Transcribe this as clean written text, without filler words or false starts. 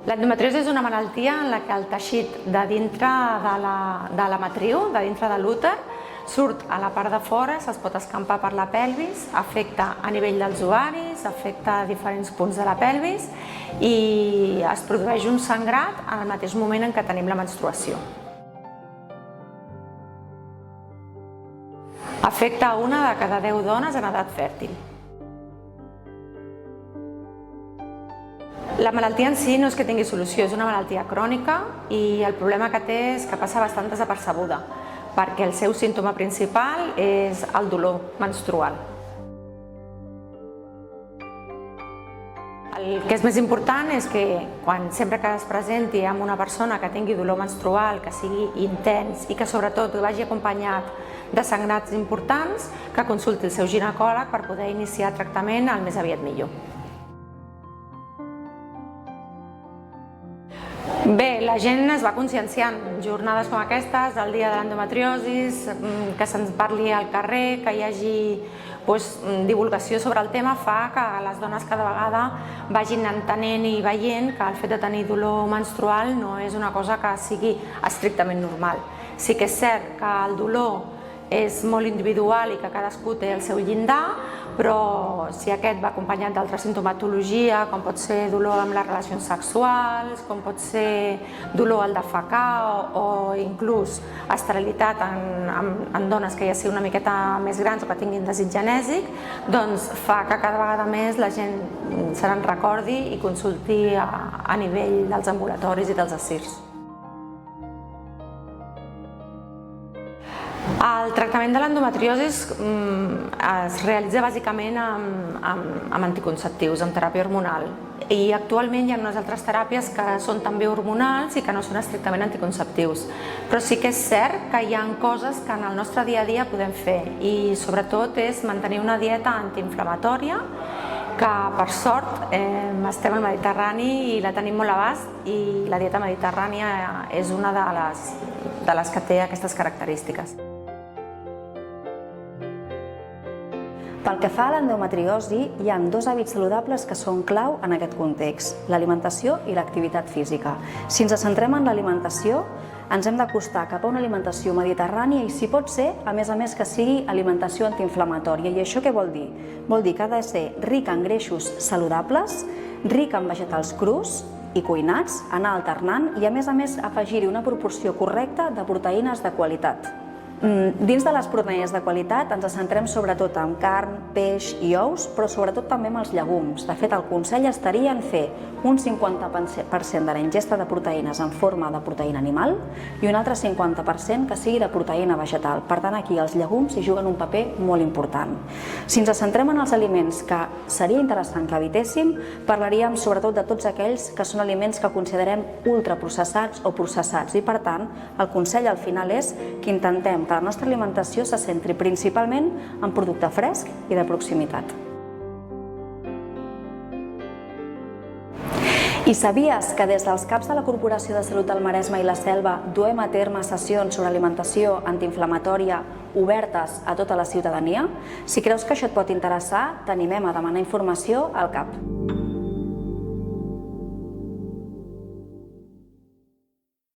L'endometriosi és una malaltia en la que el teixit de dintre de la matriu, de dintre de l'úter, surt a la part de fora, se'ls pot escampar per la pelvis, afecta a nivell dels ovaris, afecta a diferents punts de la pelvis i es produeix un sangrat en el mateix moment en què tenim la menstruació. Afecta a una de cada 10 dones en edat fèrtil. La malaltia en si no és que tingui solució, és una malaltia crònica i el problema que té és que passa bastant desapercebuda, perquè el seu símptoma principal és el dolor menstrual. El que és més important és que sempre que es presenti amb una persona que tingui dolor menstrual, que sigui intens i que sobretot vagi acompanyat de sangrats importants, que consulti el seu ginecòleg per poder iniciar tractament el més aviat millor. Bé, la gent es va conscienciant. Jornades com aquestes, el dia de l'endometriosi, que se'ns parli al carrer, que hi hagi divulgació sobre el tema, fa que les dones cada vegada vagin entenent i veient que el fet de tenir dolor menstrual no és una cosa que sigui estrictament normal. Sí que és cert que el dolor és molt individual i que cadascú té el seu llindar, però si aquest va acompanyat d'altra sintomatologia, com pot ser dolor amb les relacions sexuals, com pot ser dolor al defecar o inclús esterilitat en dones que ja siguin una miqueta més grans o que tinguin desig genèsic, doncs fa que cada vegada més la gent se n'en recordi i consulti a nivell dels ambulatoris i dels ASIRS. El tractament de l'endometriosi es realitza bàsicament amb anticonceptius, amb teràpia hormonal. I actualment hi ha unes altres teràpies que són també hormonals i que no són estrictament anticonceptius. Però sí que és cert que hi ha coses que en el nostre dia a dia podem fer i sobretot és mantenir una dieta antiinflamatòria que per sort estem al Mediterrani i la tenim molt a l'abast i la dieta mediterrània és una de les que té aquestes característiques. Pel que fa a l'endometriosi, hi ha 2 hàbits saludables que són clau en aquest context, l'alimentació i l'activitat física. Si ens centrem en l'alimentació, ens hem d'acostar cap a una alimentació mediterrània i, si pot ser, a més que sigui alimentació antiinflamatòria. I això què vol dir? Vol dir que ha de ser rica en greixos saludables, rica en vegetals crus i cuinats, anar alternant i, a més afegir-hi una proporció correcta de proteïnes de qualitat. Dins de les proteïnes de qualitat ens centrem sobretot en carn, peix i ous, però sobretot també amb els llegums. De fet, el consell estaria en fer un 50% de la ingesta de proteïnes en forma de proteïna animal i un altre 50% que sigui de proteïna vegetal. Per tant, aquí els llegums hi juguen un paper molt important. Si ens centrem en els aliments que seria interessant que evitéssim, parlaríem sobretot de tots aquells que són aliments que considerem ultraprocessats o processats i, per tant, el consell al final és que intentem que la nostra alimentació se centri principalment en producte fresc i de proximitat. I sabies que des dels CAPs de la Corporació de Salut del Maresme i la Selva duem a terme sessions sobre alimentació antiinflamatòria obertes a tota la ciutadania? Si creus que això et pot interessar, t'animem a demanar informació al CAP.